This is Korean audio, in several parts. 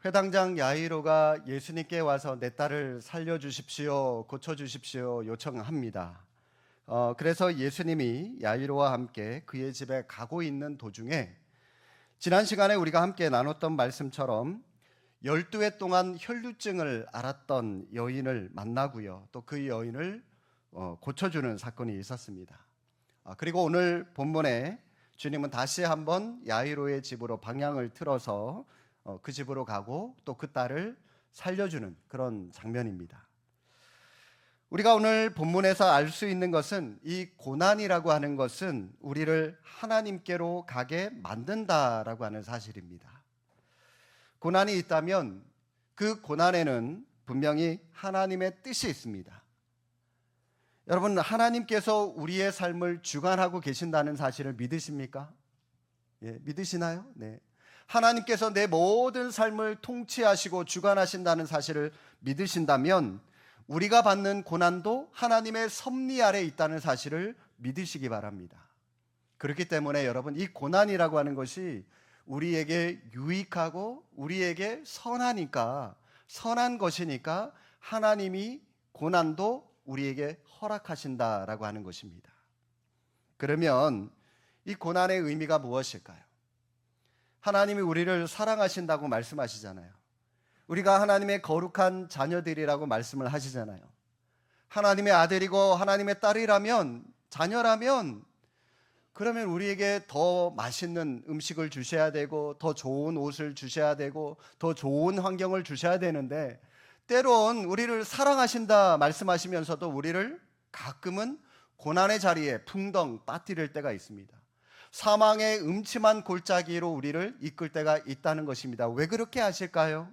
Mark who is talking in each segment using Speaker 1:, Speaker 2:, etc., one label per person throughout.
Speaker 1: 회당장 야이로가 예수님께 와서 내 딸을 살려주십시오, 고쳐주십시오 요청합니다. 그래서 예수님이 야이로와 함께 그의 집에 가고 있는 도중에 지난 시간에 우리가 함께 나눴던 말씀처럼 12해 동안 혈루증을 앓았던 여인을 만나고요. 또 그 여인을 고쳐주는 사건이 있었습니다. 그리고 오늘 본문에 주님은 다시 한번 야이로의 집으로 방향을 틀어서 그 집으로 가고 또 그 딸을 살려주는 그런 장면입니다. 우리가 오늘 본문에서 알 수 있는 것은 이 고난이라고 하는 것은 우리를 하나님께로 가게 만든다라고 하는 사실입니다. 고난이 있다면 그 고난에는 분명히 하나님의 뜻이 있습니다. 여러분, 하나님께서 우리의 삶을 주관하고 계신다는 사실을 믿으십니까? 예, 믿으시나요? 네. 하나님께서 내 모든 삶을 통치하시고 주관하신다는 사실을 믿으신다면 우리가 받는 고난도 하나님의 섭리 아래 있다는 사실을 믿으시기 바랍니다. 그렇기 때문에 여러분, 이 고난이라고 하는 것이 우리에게 유익하고 우리에게 선하니까, 선한 것이니까 하나님이 고난도 우리에게 허락하신다라고 하는 것입니다. 그러면 이 고난의 의미가 무엇일까요? 하나님이 우리를 사랑하신다고 말씀하시잖아요. 우리가 하나님의 거룩한 자녀들이라고 말씀을 하시잖아요. 하나님의 아들이고 하나님의 딸이라면, 자녀라면, 그러면 우리에게 더 맛있는 음식을 주셔야 되고 더 좋은 옷을 주셔야 되고 더 좋은 환경을 주셔야 되는데, 때론 우리를 사랑하신다 말씀하시면서도 우리를 가끔은 고난의 자리에 풍덩 빠뜨릴 때가 있습니다. 사망의 음침한 골짜기로 우리를 이끌 때가 있다는 것입니다. 왜 그렇게 하실까요?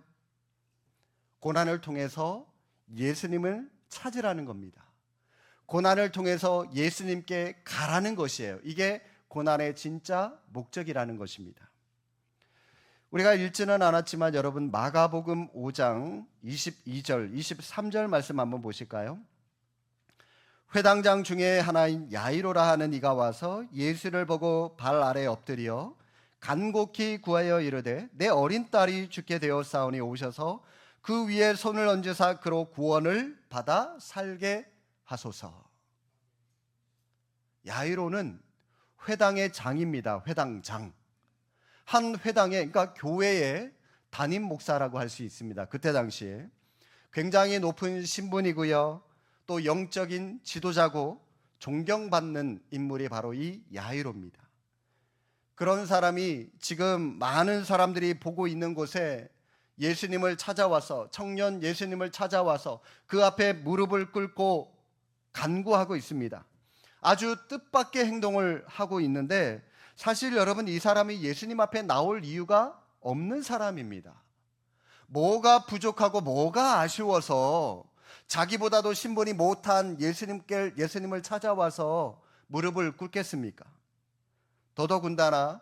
Speaker 1: 고난을 통해서 예수님을 찾으라는 겁니다. 고난을 통해서 예수님께 가라는 것이에요. 이게 고난의 진짜 목적이라는 것입니다. 우리가 읽지는 않았지만 여러분, 마가복음 5장 22절, 23절 말씀 한번 보실까요? 회당장 중에 하나인 야이로라 하는 이가 와서 예수를 보고 발 아래 엎드려 간곡히 구하여 이르되 내 어린 딸이 죽게 되었사오니 오셔서 그 위에 손을 얹으사 그로 구원을 받아 살게 하소서. 야이로는 회당의 장입니다. 회당장. 한 회당에, 그러니까 교회의 담임 목사라고 할 수 있습니다. 그때 당시에 굉장히 높은 신분이고요, 또 영적인 지도자고 존경받는 인물이 바로 이 야이로입니다. 그런 사람이 지금 많은 사람들이 보고 있는 곳에 예수님을 찾아와서, 청년 예수님을 찾아와서 그 앞에 무릎을 꿇고 간구하고 있습니다. 아주 뜻밖의 행동을 하고 있는데, 사실 여러분, 이 사람이 예수님 앞에 나올 이유가 없는 사람입니다. 뭐가 부족하고 뭐가 아쉬워서 자기보다도 신분이 못한 예수님을 찾아와서 무릎을 꿇겠습니까? 더더군다나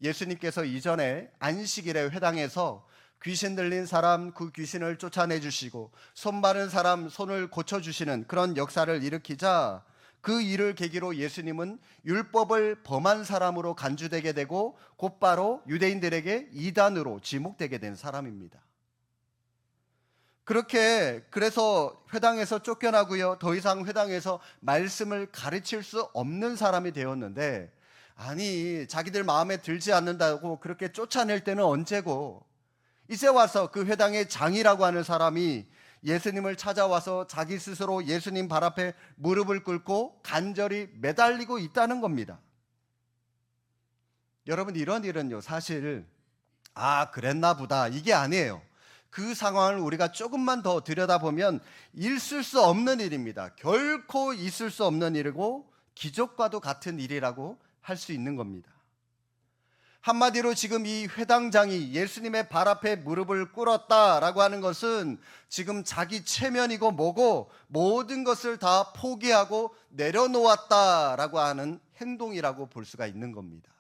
Speaker 1: 예수님께서 이전에 안식일에 회당에서 귀신 들린 사람 그 귀신을 쫓아내 주시고 손 마른 사람 손을 고쳐주시는 그런 역사를 일으키자 그 일을 계기로 예수님은 율법을 범한 사람으로 간주되게 되고 곧바로 유대인들에게 이단으로 지목되게 된 사람입니다. 그래서 회당에서 쫓겨나고요, 더 이상 회당에서 말씀을 가르칠 수 없는 사람이 되었는데, 아니, 자기들 마음에 들지 않는다고 그렇게 쫓아낼 때는 언제고, 이제 와서 그 회당의 장이라고 하는 사람이 예수님을 찾아와서 자기 스스로 예수님 발 앞에 무릎을 꿇고 간절히 매달리고 있다는 겁니다. 여러분, 이런 일은요, 사실 그랬나 보다, 이게 아니에요. 그 상황을 우리가 조금만 더 들여다보면 있을 수 없는 일입니다. 결코 있을 수 없는 일이고 기적과도 같은 일이라고 할 수 있는 겁니다. 한마디로 지금 이 회당장이 예수님의 발 앞에 무릎을 꿇었다라고 하는 것은 지금 자기 체면이고 뭐고 모든 것을 다 포기하고 내려놓았다라고 하는 행동이라고 볼 수가 있는 겁니다.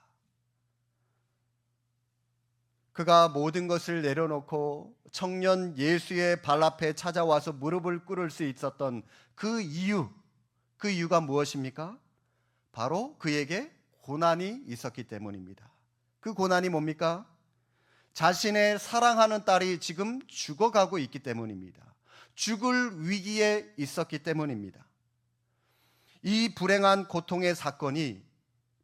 Speaker 1: 그가 모든 것을 내려놓고 청년 예수의 발 앞에 찾아와서 무릎을 꿇을 수 있었던 그 이유가 무엇입니까? 바로 그에게 고난이 있었기 때문입니다. 그 고난이 뭡니까? 자신의 사랑하는 딸이 지금 죽어가고 있기 때문입니다. 죽을 위기에 있었기 때문입니다. 이 불행한 고통의 사건이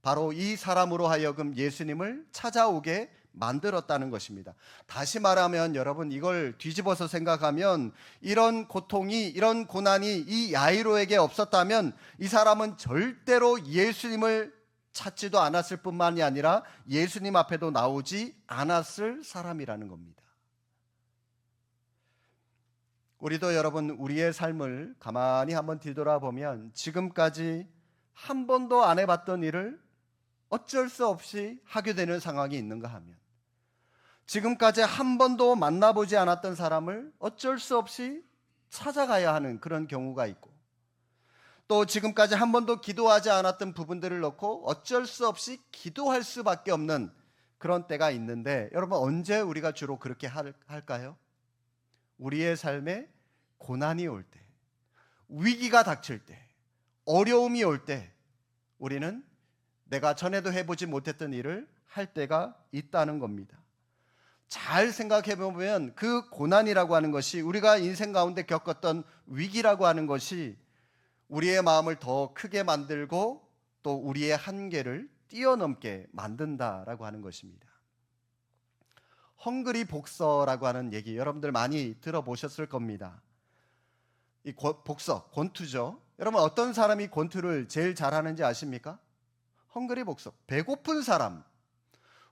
Speaker 1: 바로 이 사람으로 하여금 예수님을 찾아오게 만들었다는 것입니다. 다시 말하면 여러분, 이걸 뒤집어서 생각하면 이런 고통이, 이런 고난이 이 야이로에게 없었다면 이 사람은 절대로 예수님을 찾지도 않았을 뿐만이 아니라 예수님 앞에도 나오지 않았을 사람이라는 겁니다. 우리도 여러분, 우리의 삶을 가만히 한번 뒤돌아보면 지금까지 한 번도 안 해봤던 일을 어쩔 수 없이 하게 되는 상황이 있는가 하면, 지금까지 한 번도 만나보지 않았던 사람을 어쩔 수 없이 찾아가야 하는 그런 경우가 있고, 또 지금까지 한 번도 기도하지 않았던 부분들을 놓고 어쩔 수 없이 기도할 수밖에 없는 그런 때가 있는데, 여러분, 언제 우리가 주로 그렇게 할까요? 우리의 삶에 고난이 올 때, 위기가 닥칠 때, 어려움이 올 때 우리는 내가 전에도 해보지 못했던 일을 할 때가 있다는 겁니다. 잘 생각해 보면 그 고난이라고 하는 것이, 우리가 인생 가운데 겪었던 위기라고 하는 것이 우리의 마음을 더 크게 만들고 또 우리의 한계를 뛰어넘게 만든다라고 하는 것입니다. 헝그리 복서라고 하는 얘기 여러분들 많이 들어보셨을 겁니다. 이 복서, 권투죠. 여러분, 어떤 사람이 권투를 제일 잘하는지 아십니까? 헝그리 복서, 배고픈 사람,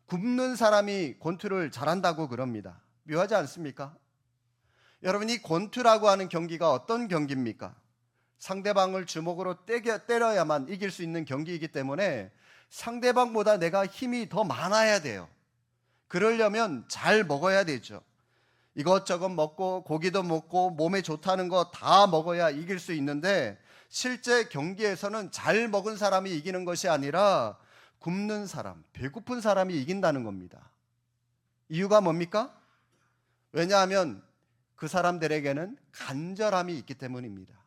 Speaker 1: 굶는 사람이 권투를 잘한다고 그럽니다. 묘하지 않습니까? 여러분, 이 권투라고 하는 경기가 어떤 경기입니까? 상대방을 주먹으로 때려야만 이길 수 있는 경기이기 때문에 상대방보다 내가 힘이 더 많아야 돼요. 그러려면 잘 먹어야 되죠. 이것저것 먹고 고기도 먹고 몸에 좋다는 거 다 먹어야 이길 수 있는데, 실제 경기에서는 잘 먹은 사람이 이기는 것이 아니라 굶는 사람, 배고픈 사람이 이긴다는 겁니다. 이유가 뭡니까? 왜냐하면 그 사람들에게는 간절함이 있기 때문입니다.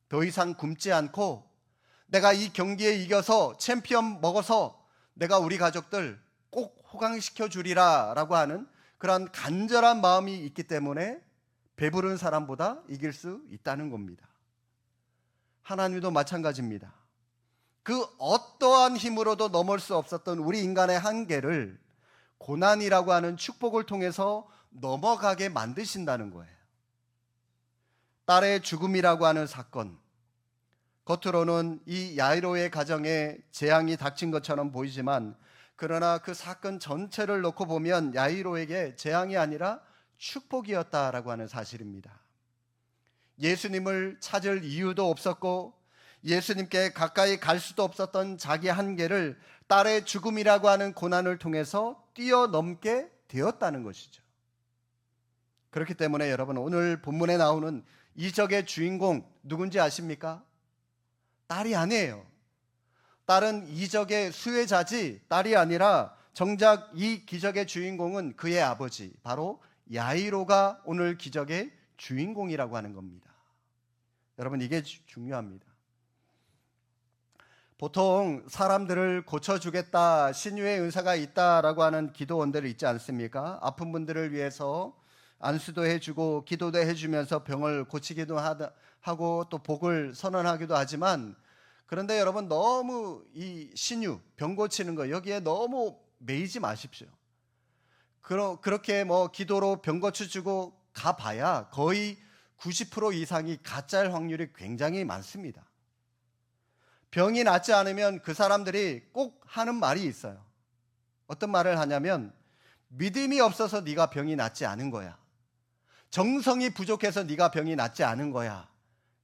Speaker 1: 더 이상 굶지 않고 내가 이 경기에 이겨서 챔피언 먹어서 내가 우리 가족들 꼭 호강시켜 주리라 라고 하는 그런 간절한 마음이 있기 때문에 배부른 사람보다 이길 수 있다는 겁니다. 하나님도 마찬가지입니다. 그 어떠한 힘으로도 넘을 수 없었던 우리 인간의 한계를 고난이라고 하는 축복을 통해서 넘어가게 만드신다는 거예요. 딸의 죽음이라고 하는 사건, 겉으로는 이 야이로의 가정에 재앙이 닥친 것처럼 보이지만, 그러나 그 사건 전체를 놓고 보면 야이로에게 재앙이 아니라 축복이었다라고 하는 사실입니다. 예수님을 찾을 이유도 없었고 예수님께 가까이 갈 수도 없었던 자기 한계를 딸의 죽음이라고 하는 고난을 통해서 뛰어넘게 되었다는 것이죠. 그렇기 때문에 여러분, 오늘 본문에 나오는 이적의 주인공 누군지 아십니까? 딸이 아니에요. 딸은 이적의 수혜자지 딸이 아니라 정작 이 기적의 주인공은 그의 아버지, 바로 야이로가 오늘 기적의 주인공이라고 하는 겁니다. 여러분, 이게 중요합니다. 보통 사람들을 고쳐주겠다, 신유의 은사가 있다라고 하는 기도원들이 있지 않습니까? 아픈 분들을 위해서 안수도 해주고 기도도 해주면서 병을 고치기도 하고 또 복을 선언하기도 하지만, 그런데 여러분, 너무 이 신유, 병 고치는 거 여기에 너무 매이지 마십시오. 그렇게 기도로 병 고쳐주고 가봐야 거의 90% 이상이 가짜일 확률이 굉장히 많습니다. 병이 낫지 않으면 그 사람들이 꼭 하는 말이 있어요. 어떤 말을 하냐면, 믿음이 없어서 네가 병이 낫지 않은 거야. 정성이 부족해서 네가 병이 낫지 않은 거야.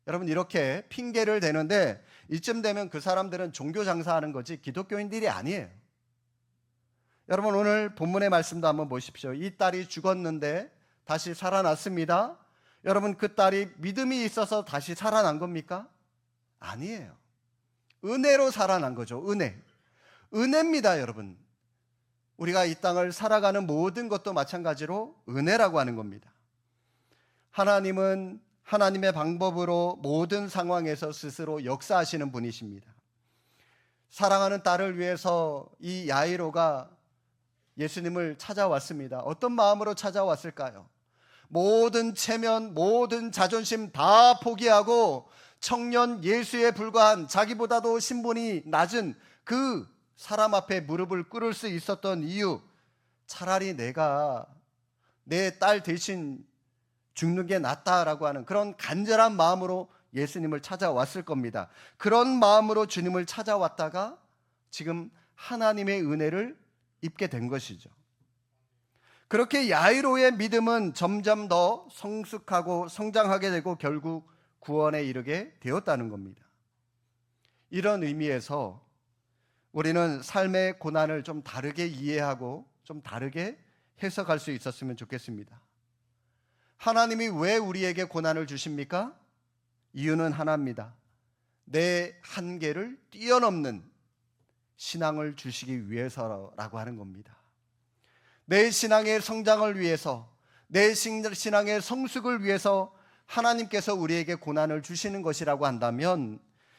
Speaker 1: 여러분, 이렇게 핑계를 대는데 이쯤 되면 그 사람들은 종교 장사하는 거지 기독교인들이 아니에요. 여러분, 오늘 본문의 말씀도 한번 보십시오. 이 딸이 죽었는데 다시 살아났습니다. 여러분, 그 딸이 믿음이 있어서 다시 살아난 겁니까? 아니에요. 은혜로 살아난 거죠. 은혜입니다, 여러분. 우리가 이 땅을 살아가는 모든 것도 마찬가지로 은혜라고 하는 겁니다. 하나님은 하나님의 방법으로 모든 상황에서 스스로 역사하시는 분이십니다. 사랑하는 딸을 위해서 이 야이로가 예수님을 찾아왔습니다. 어떤 마음으로 찾아왔을까요? 모든 체면, 모든 자존심 다 포기하고 청년 예수에 불과한 자기보다도 신분이 낮은 그 사람 앞에 무릎을 꿇을 수 있었던 이유, 차라리 내가 내 딸 대신 죽는 게 낫다라고 하는 그런 간절한 마음으로 예수님을 찾아왔을 겁니다. 그런 마음으로 주님을 찾아왔다가 지금 하나님의 은혜를 입게 된 것이죠. 그렇게 야이로의 믿음은 점점 더 성숙하고 성장하게 되고 결국 구원에 이르게 되었다는 겁니다. 이런 의미에서 우리는 삶의 고난을 좀 다르게 이해하고 좀 다르게 해석할 수 있었으면 좋겠습니다. 하나님이 왜 우리에게 고난을 주십니까? 이유는 하나입니다. 내 한계를 뛰어넘는 신앙을 주시기 위해서라고 하는 겁니다. 내 신앙의 성장을 위해서, 내 신앙의 성숙을 위해서 하나님께서 우리에게 고난을 주시는 것이라고 한다면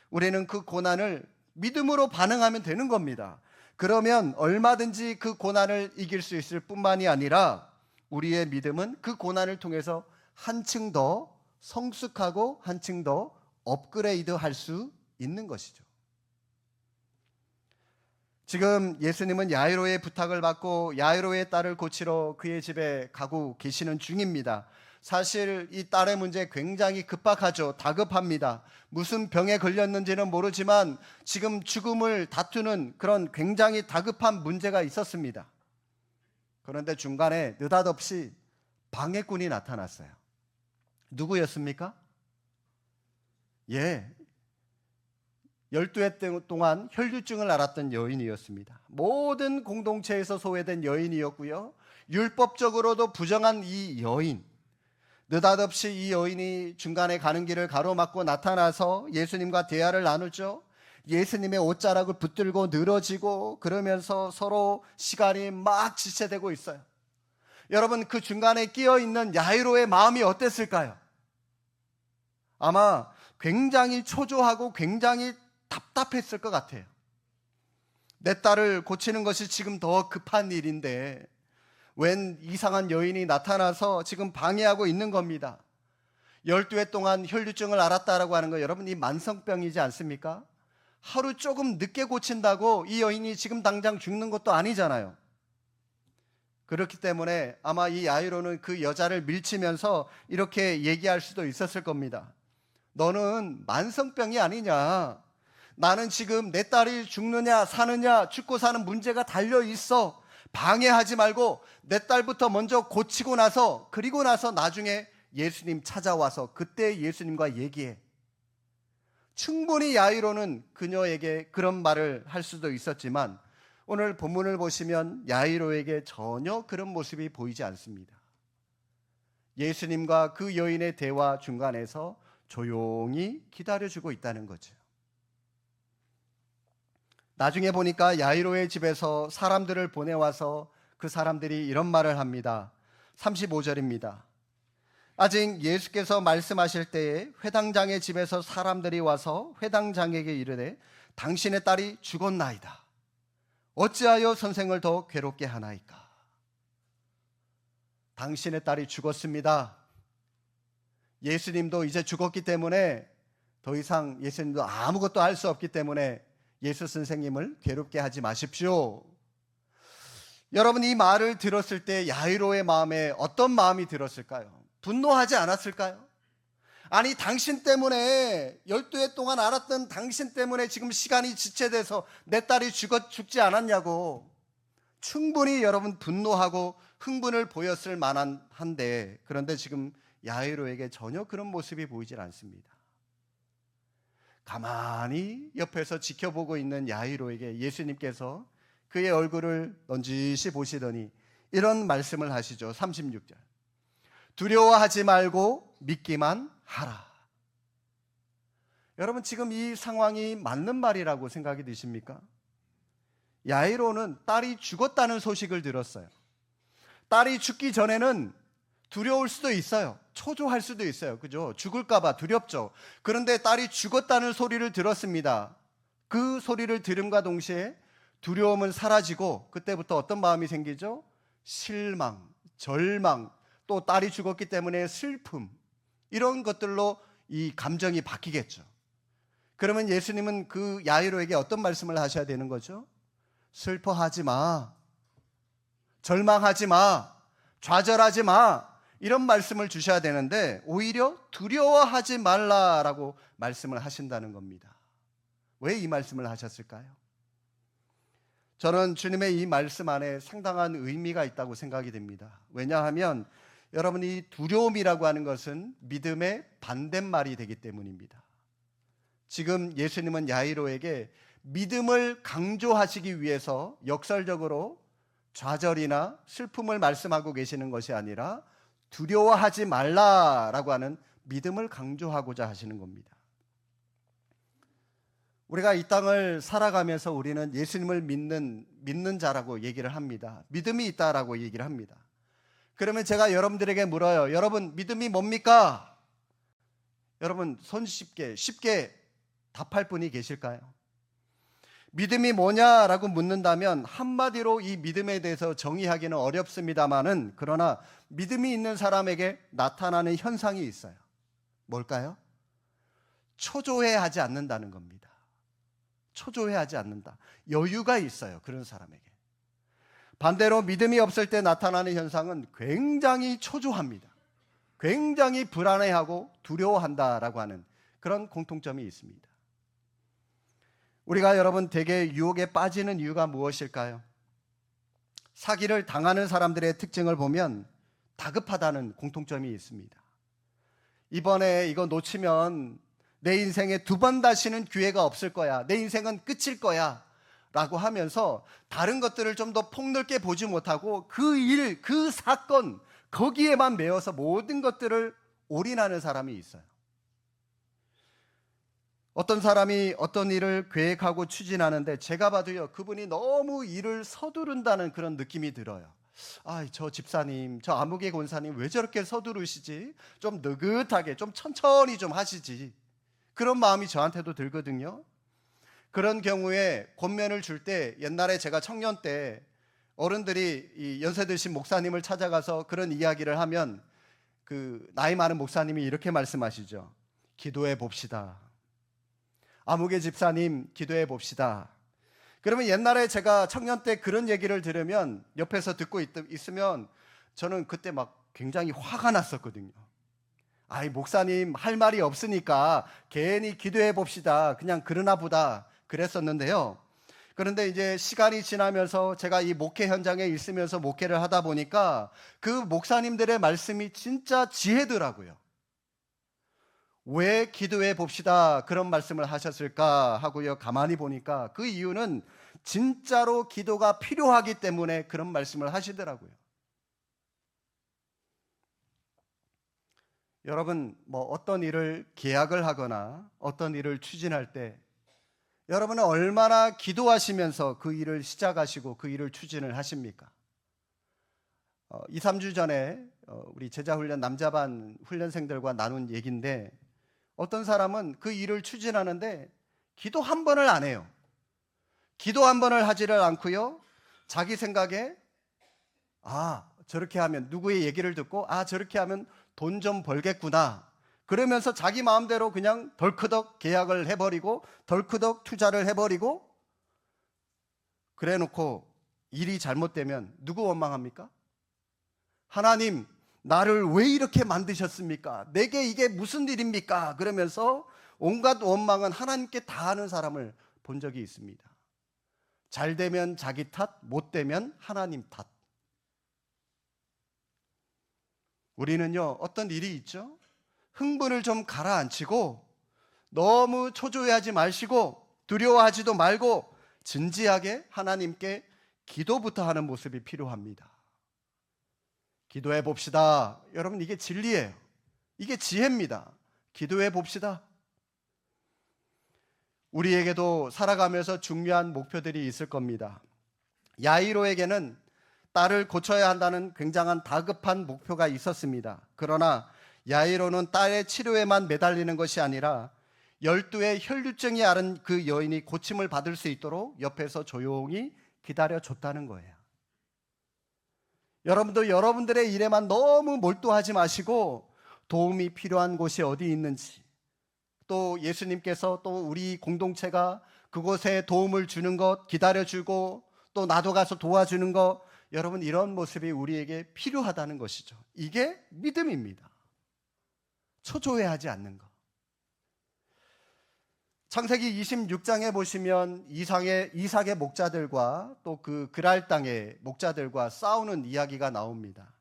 Speaker 1: 우리는 그 고난을 믿음으로 반응하면 되는 겁니다. 그러면 얼마든지 그 고난을 이길 수 있을 뿐만이 아니라 우리의 믿음은 그 고난을 통해서 한층 더 성숙하고 한층 더 업그레이드 할 수 있는 것이죠. 지금 예수님은 야이로의 부탁을 받고 야이로의 딸을 고치러 그의 집에 가고 계시는 중입니다. 사실 이 딸의 문제 굉장히 급박하죠. 다급합니다. 무슨 병에 걸렸는지는 모르지만 지금 죽음을 다투는 그런 굉장히 다급한 문제가 있었습니다. 그런데 중간에 느닷없이 방해꾼이 나타났어요. 누구였습니까? 12해 동안 혈류증을 앓았던 여인이었습니다. 모든 공동체에서 소외된 여인이었고요. 율법적으로도 부정한 이 여인, 느닷없이 이 여인이 중간에 가는 길을 가로막고 나타나서 예수님과 대화를 나누죠. 예수님의 옷자락을 붙들고 늘어지고 그러면서 서로 시간이 막 지체되고 있어요. 여러분, 그 중간에 끼어있는 야이로의 마음이 어땠을까요? 아마 굉장히 초조하고 굉장히 답답했을 것 같아요. 내 딸을 고치는 것이 지금 더 급한 일인데 웬 이상한 여인이 나타나서 지금 방해하고 있는 겁니다. 12해 동안 혈류증을 앓았다라고 하는 거, 여러분, 이 만성병이지 않습니까? 하루 조금 늦게 고친다고 이 여인이 지금 당장 죽는 것도 아니잖아요. 그렇기 때문에 아마 이 야이로는 그 여자를 밀치면서 이렇게 얘기할 수도 있었을 겁니다. 너는 만성병이 아니냐? 나는 지금 내 딸이 죽느냐 사느냐 죽고 사는 문제가 달려있어. 방해하지 말고 내 딸부터 먼저 고치고 나서, 그리고 나서 나중에 예수님 찾아와서 그때 예수님과 얘기해. 충분히 야이로는 그녀에게 그런 말을 할 수도 있었지만 오늘 본문을 보시면 야이로에게 전혀 그런 모습이 보이지 않습니다. 예수님과 그 여인의 대화 중간에서 조용히 기다려주고 있다는 거죠. 나중에 보니까 야이로의 집에서 사람들을 보내와서 그 사람들이 이런 말을 합니다. 35절입니다. 아직 예수께서 말씀하실 때에 회당장의 집에서 사람들이 와서 회당장에게 이르되 당신의 딸이 죽었나이다. 어찌하여 선생을 더 괴롭게 하나이까? 당신의 딸이 죽었습니다. 예수님도 이제 죽었기 때문에 더 이상 예수님도 아무것도 할 수 없기 때문에 예수 선생님을 괴롭게 하지 마십시오. 여러분, 이 말을 들었을 때 야이로의 마음에 어떤 마음이 들었을까요? 분노하지 않았을까요? 아니, 당신 때문에 12해 동안 알았던 당신 때문에 지금 시간이 지체돼서 내 딸이 죽지 않았냐고. 충분히 여러분 분노하고 흥분을 보였을 만한데, 그런데 지금 야이로에게 전혀 그런 모습이 보이질 않습니다. 가만히 옆에서 지켜보고 있는 야이로에게 예수님께서 그의 얼굴을 넌지시 보시더니 이런 말씀을 하시죠. 36절. 두려워하지 말고 믿기만 하라. 여러분, 지금 이 상황이 맞는 말이라고 생각이 드십니까? 야이로는 딸이 죽었다는 소식을 들었어요. 딸이 죽기 전에는 두려울 수도 있어요. 초조할 수도 있어요. 그죠? 죽을까봐 두렵죠. 그런데 딸이 죽었다는 소리를 들었습니다. 그 소리를 들음과 동시에 두려움은 사라지고 그때부터 어떤 마음이 생기죠? 실망, 절망, 또 딸이 죽었기 때문에 슬픔, 이런 것들로 이 감정이 바뀌겠죠. 그러면 예수님은 그 야이로에게 어떤 말씀을 하셔야 되는 거죠? 슬퍼하지 마, 절망하지 마, 좌절하지 마, 이런 말씀을 주셔야 되는데 오히려 두려워하지 말라라고 말씀을 하신다는 겁니다. 왜 이 말씀을 하셨을까요? 저는 주님의 이 말씀 안에 상당한 의미가 있다고 생각이 됩니다. 왜냐하면 여러분, 이 두려움이라고 하는 것은 믿음의 반대말이 되기 때문입니다. 지금 예수님은 야이로에게 믿음을 강조하시기 위해서 역설적으로 좌절이나 슬픔을 말씀하고 계시는 것이 아니라 두려워하지 말라라고 하는 믿음을 강조하고자 하시는 겁니다. 우리가 이 땅을 살아가면서 우리는 예수님을 믿는 자라고 얘기를 합니다. 믿음이 있다라고 얘기를 합니다. 그러면 제가 여러분들에게 물어요. 여러분, 믿음이 뭡니까? 여러분, 손 쉽게 답할 분이 계실까요? 믿음이 뭐냐라고 묻는다면 한마디로 이 믿음에 대해서 정의하기는 어렵습니다만은, 그러나 믿음이 있는 사람에게 나타나는 현상이 있어요. 뭘까요? 초조해하지 않는다는 겁니다. 초조해하지 않는다. 여유가 있어요, 그런 사람에게. 반대로 믿음이 없을 때 나타나는 현상은 굉장히 초조합니다. 굉장히 불안해하고 두려워한다라고 하는 그런 공통점이 있습니다. 우리가 여러분 대개 유혹에 빠지는 이유가 무엇일까요? 사기를 당하는 사람들의 특징을 보면 다급하다는 공통점이 있습니다. 이번에 이거 놓치면 내 인생에 두 번 다시는 기회가 없을 거야, 내 인생은 끝일 거야 라고 하면서 다른 것들을 좀 더 폭넓게 보지 못하고 그 일, 그 사건, 거기에만 매여서 모든 것들을 올인하는 사람이 있어요. 어떤 사람이 어떤 일을 계획하고 추진하는데 제가 봐도요, 그분이 너무 일을 서두른다는 그런 느낌이 들어요. 저 집사님, 저 아무개 권사님 왜 저렇게 서두르시지? 좀 느긋하게, 좀 천천히 좀 하시지. 그런 마음이 저한테도 들거든요. 그런 경우에 권면을 줄 때, 옛날에 제가 청년 때 어른들이 이 연세 드신 목사님을 찾아가서 그런 이야기를 하면 그 나이 많은 목사님이 이렇게 말씀하시죠. 기도해 봅시다. 아무개 집사님, 기도해 봅시다. 그러면 옛날에 제가 청년 때 그런 얘기를 들으면 옆에서 듣고 있으면 저는 그때 막 굉장히 화가 났었거든요. 목사님 할 말이 없으니까 괜히 기도해 봅시다, 그냥 그러나 보다 그랬었는데요. 그런데 이제 시간이 지나면서 제가 이 목회 현장에 있으면서 목회를 하다 보니까 그 목사님들의 말씀이 진짜 지혜더라고요. 왜 기도해 봅시다 그런 말씀을 하셨을까 하고요, 가만히 보니까 그 이유는 진짜로 기도가 필요하기 때문에 그런 말씀을 하시더라고요. 여러분, 어떤 일을 계약을 하거나 어떤 일을 추진할 때 여러분은 얼마나 기도하시면서 그 일을 시작하시고 그 일을 추진을 하십니까? 2, 3주 전에 우리 제자훈련 남자반 훈련생들과 나눈 얘기인데, 어떤 사람은 그 일을 추진하는데 기도 한 번을 안 해요. 기도 한 번을 하지를 않고요, 자기 생각에 저렇게 하면, 누구의 얘기를 듣고 저렇게 하면 돈 좀 벌겠구나, 그러면서 자기 마음대로 그냥 덜커덕 계약을 해버리고 덜커덕 투자를 해버리고, 그래 놓고 일이 잘못되면 누구 원망합니까? 하나님, 나를 왜 이렇게 만드셨습니까? 내게 이게 무슨 일입니까? 그러면서 온갖 원망은 하나님께 다 하는 사람을 본 적이 있습니다. 잘 되면 자기 탓, 못 되면 하나님 탓. 우리는요, 어떤 일이 있죠? 흥분을 좀 가라앉히고 너무 초조해하지 마시고 두려워하지도 말고 진지하게 하나님께 기도부터 하는 모습이 필요합니다. 기도해 봅시다. 여러분, 이게 진리예요. 이게 지혜입니다. 기도해 봅시다. 우리에게도 살아가면서 중요한 목표들이 있을 겁니다. 야이로에게는 딸을 고쳐야 한다는 굉장한 다급한 목표가 있었습니다. 그러나 야이로는 딸의 치료에만 매달리는 것이 아니라 12의 혈류증이 앓은 그 여인이 고침을 받을 수 있도록 옆에서 조용히 기다려줬다는 거예요. 여러분도 여러분들의 일에만 너무 몰두하지 마시고 도움이 필요한 곳이 어디 있는지, 또 예수님께서 또 우리 공동체가 그곳에 도움을 주는 것 기다려주고 또 나도 가서 도와주는 것, 여러분 이런 모습이 우리에게 필요하다는 것이죠. 이게 믿음입니다. 초조해하지 않는 것. 창세기 26장에 보시면 이삭의 목자들과 또 그 그랄 땅의 목자들과 싸우는 이야기가 나옵니다.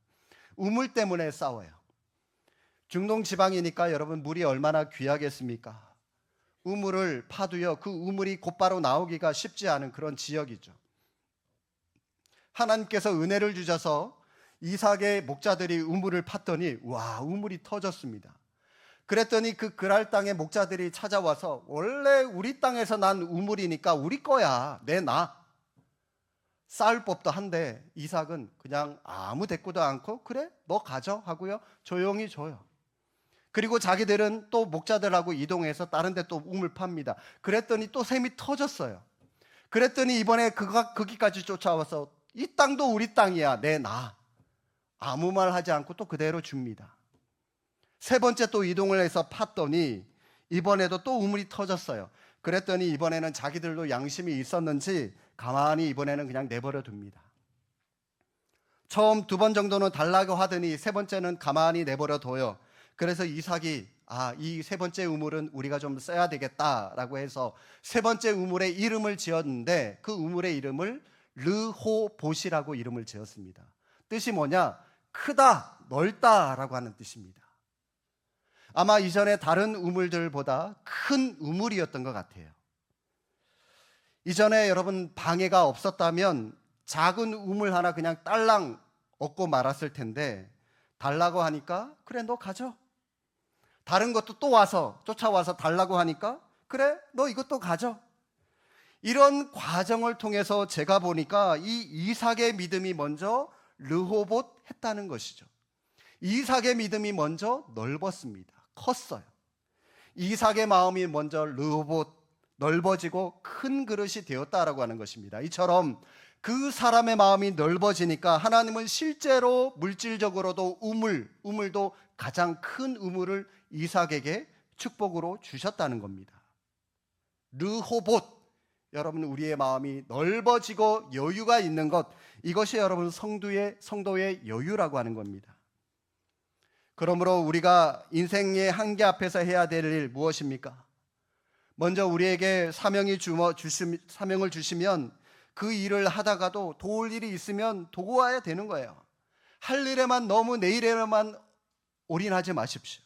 Speaker 1: 우물 때문에 싸워요. 중동 지방이니까 여러분 물이 얼마나 귀하겠습니까? 우물을 파도요, 그 우물이 곧바로 나오기가 쉽지 않은 그런 지역이죠. 하나님께서 은혜를 주셔서 이삭의 목자들이 우물을 팠더니 와, 우물이 터졌습니다. 그랬더니 그 그랄 땅의 목자들이 찾아와서 원래 우리 땅에서 난 우물이니까 우리 거야, 내놔. 쌓을 법도 한데 이삭은 그냥 아무 대꾸도 않고 그래 너 가져 하고요 조용히 줘요. 그리고 자기들은 또 목자들하고 이동해서 다른 데 또 우물 팝니다. 그랬더니 또 샘이 터졌어요. 그랬더니 이번에 거기까지 쫓아와서 이 땅도 우리 땅이야, 내놔. 아무 말 하지 않고 또 그대로 줍니다. 세 번째 또 이동을 해서 팠더니 이번에도 또 우물이 터졌어요. 그랬더니 이번에는 자기들도 양심이 있었는지 가만히 이번에는 그냥 내버려 둡니다. 처음 2번 정도는 달라고 하더니 세 번째는 가만히 내버려 둬요. 그래서 이삭이 이 세 번째 우물은 우리가 좀 써야 되겠다라고 해서 세 번째 우물에 이름을 지었는데 그 우물의 이름을 르호봇이라고 이름을 지었습니다. 뜻이 뭐냐? 크다, 넓다라고 하는 뜻입니다. 아마 이전에 다른 우물들보다 큰 우물이었던 것 같아요. 이전에 여러분 방해가 없었다면 작은 우물 하나 그냥 딸랑 얻고 말았을 텐데 달라고 하니까 그래 너 가져. 다른 것도 또 와서 쫓아와서 달라고 하니까 그래 너 이것도 가져. 이런 과정을 통해서 제가 보니까 이 이삭의 믿음이 먼저 르호봇 했다는 것이죠. 이삭의 믿음이 먼저 넓었습니다. 컸어요. 이삭의 마음이 먼저 르호봇, 넓어지고 큰 그릇이 되었다라고 하는 것입니다. 이처럼 그 사람의 마음이 넓어지니까 하나님은 실제로 물질적으로도 우물도 가장 큰 우물을 이삭에게 축복으로 주셨다는 겁니다. 르호봇, 여러분 우리의 마음이 넓어지고 여유가 있는 것, 이것이 여러분 성도의 여유라고 하는 겁니다. 그러므로 우리가 인생의 한계 앞에서 해야 될 일 무엇입니까? 먼저 우리에게 사명을 주시면 그 일을 하다가도 도울 일이 있으면 도구 와야 되는 거예요. 할 일에만 너무 내 일에만 올인하지 마십시오.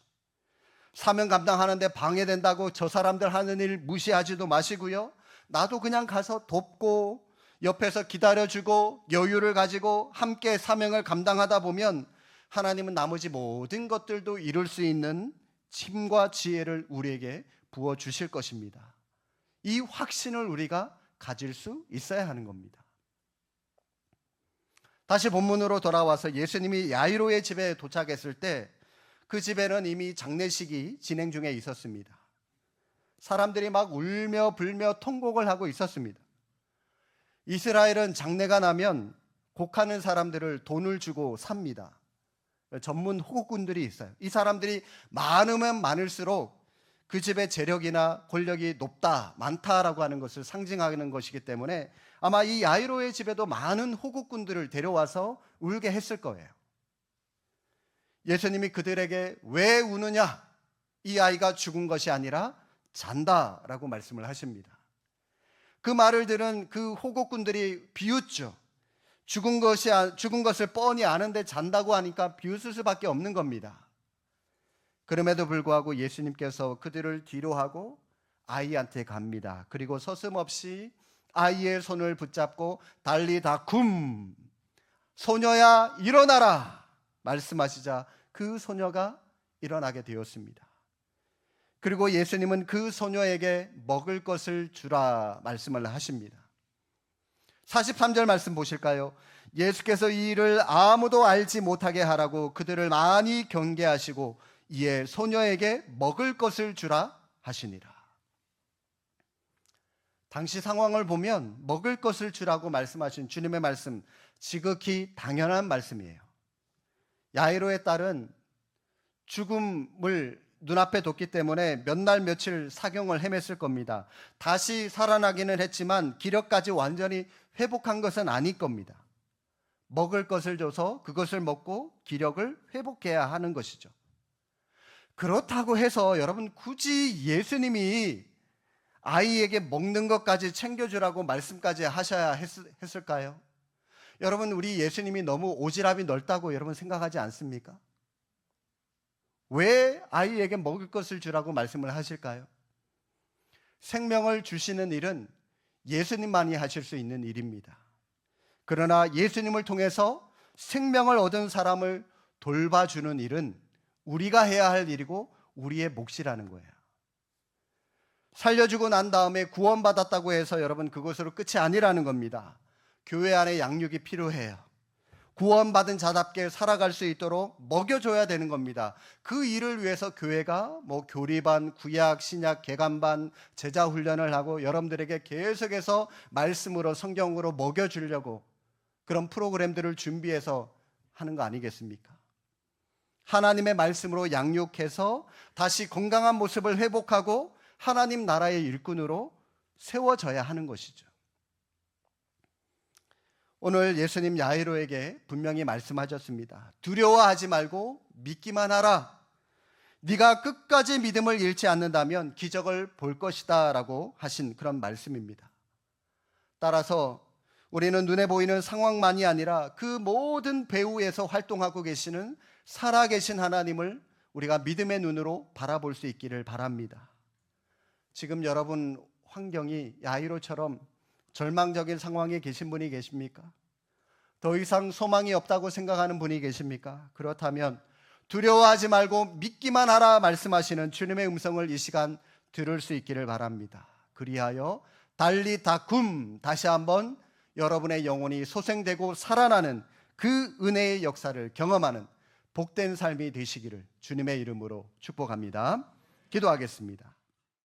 Speaker 1: 사명 감당하는데 방해된다고 저 사람들 하는 일 무시하지도 마시고요. 나도 그냥 가서 돕고 옆에서 기다려주고 여유를 가지고 함께 사명을 감당하다 보면 하나님은 나머지 모든 것들도 이룰 수 있는 힘과 지혜를 우리에게 부어주실 것입니다. 이 확신을 우리가 가질 수 있어야 하는 겁니다. 다시 본문으로 돌아와서 예수님이 야이로의 집에 도착했을 때 그 집에는 이미 장례식이 진행 중에 있었습니다. 사람들이 막 울며 불며 통곡을 하고 있었습니다. 이스라엘은 장례가 나면 곡하는 사람들을 돈을 주고 삽니다. 전문 호국군들이 있어요. 이 사람들이 많으면 많을수록 그 집의 재력이나 권력이 높다, 많다라고 하는 것을 상징하는 것이기 때문에 아마 이 야이로의 집에도 많은 호국군들을 데려와서 울게 했을 거예요. 예수님이 그들에게 왜 우느냐? 이 아이가 죽은 것이 아니라 잔다라고 말씀을 하십니다. 그 말을 들은 그 호국군들이 비웃죠. 죽은 것을 뻔히 아는데 잔다고 하니까 비웃을 수밖에 없는 겁니다. 그럼에도 불구하고 예수님께서 그들을 뒤로하고 아이한테 갑니다. 그리고 서슴없이 아이의 손을 붙잡고 달리다 굼, 소녀야 일어나라 말씀하시자 그 소녀가 일어나게 되었습니다. 그리고 예수님은 그 소녀에게 먹을 것을 주라 말씀을 하십니다. 43절 말씀 보실까요? 예수께서 이 일을 아무도 알지 못하게 하라고 그들을 많이 경계하시고 이에 소녀에게 먹을 것을 주라 하시니라. 당시 상황을 보면 먹을 것을 주라고 말씀하신 주님의 말씀, 지극히 당연한 말씀이에요. 야이로의 딸은 죽음을 눈앞에 뒀기 때문에 몇 날 며칠 사경을 헤맸을 겁니다. 다시 살아나기는 했지만 기력까지 완전히 회복한 것은 아닐 겁니다. 먹을 것을 줘서 그것을 먹고 기력을 회복해야 하는 것이죠. 그렇다고 해서 여러분, 굳이 예수님이 아이에게 먹는 것까지 챙겨주라고 말씀까지 하셔야 했을까요? 여러분, 우리 예수님이 너무 오지랖이 넓다고 여러분 생각하지 않습니까? 왜 아이에게 먹을 것을 주라고 말씀을 하실까요? 생명을 주시는 일은 예수님만이 하실 수 있는 일입니다. 그러나 예수님을 통해서 생명을 얻은 사람을 돌봐주는 일은 우리가 해야 할 일이고 우리의 몫이라는 거예요. 살려주고 난 다음에 구원받았다고 해서 여러분 그것으로 끝이 아니라는 겁니다. 교회 안에 양육이 필요해요. 구원받은 자답게 살아갈 수 있도록 먹여줘야 되는 겁니다. 그 일을 위해서 교회가 교리반, 구약, 신약, 개관반, 제자 훈련을 하고 여러분들에게 계속해서 말씀으로 성경으로 먹여주려고 그런 프로그램들을 준비해서 하는 거 아니겠습니까? 하나님의 말씀으로 양육해서 다시 건강한 모습을 회복하고 하나님 나라의 일꾼으로 세워져야 하는 것이죠. 오늘 예수님 야이로에게 분명히 말씀하셨습니다. 두려워하지 말고 믿기만 하라. 네가 끝까지 믿음을 잃지 않는다면 기적을 볼 것이다 라고 하신 그런 말씀입니다. 따라서 우리는 눈에 보이는 상황만이 아니라 그 모든 배후에서 활동하고 계시는 살아계신 하나님을 우리가 믿음의 눈으로 바라볼 수 있기를 바랍니다. 지금 여러분 환경이 야이로처럼 절망적인 상황에 계신 분이 계십니까? 더 이상 소망이 없다고 생각하는 분이 계십니까? 그렇다면 두려워하지 말고 믿기만 하라 말씀하시는 주님의 음성을 이 시간 들을 수 있기를 바랍니다. 그리하여 달리 다쿰, 다시 한번 여러분의 영혼이 소생되고 살아나는 그 은혜의 역사를 경험하는 복된 삶이 되시기를 주님의 이름으로 축복합니다. 기도하겠습니다.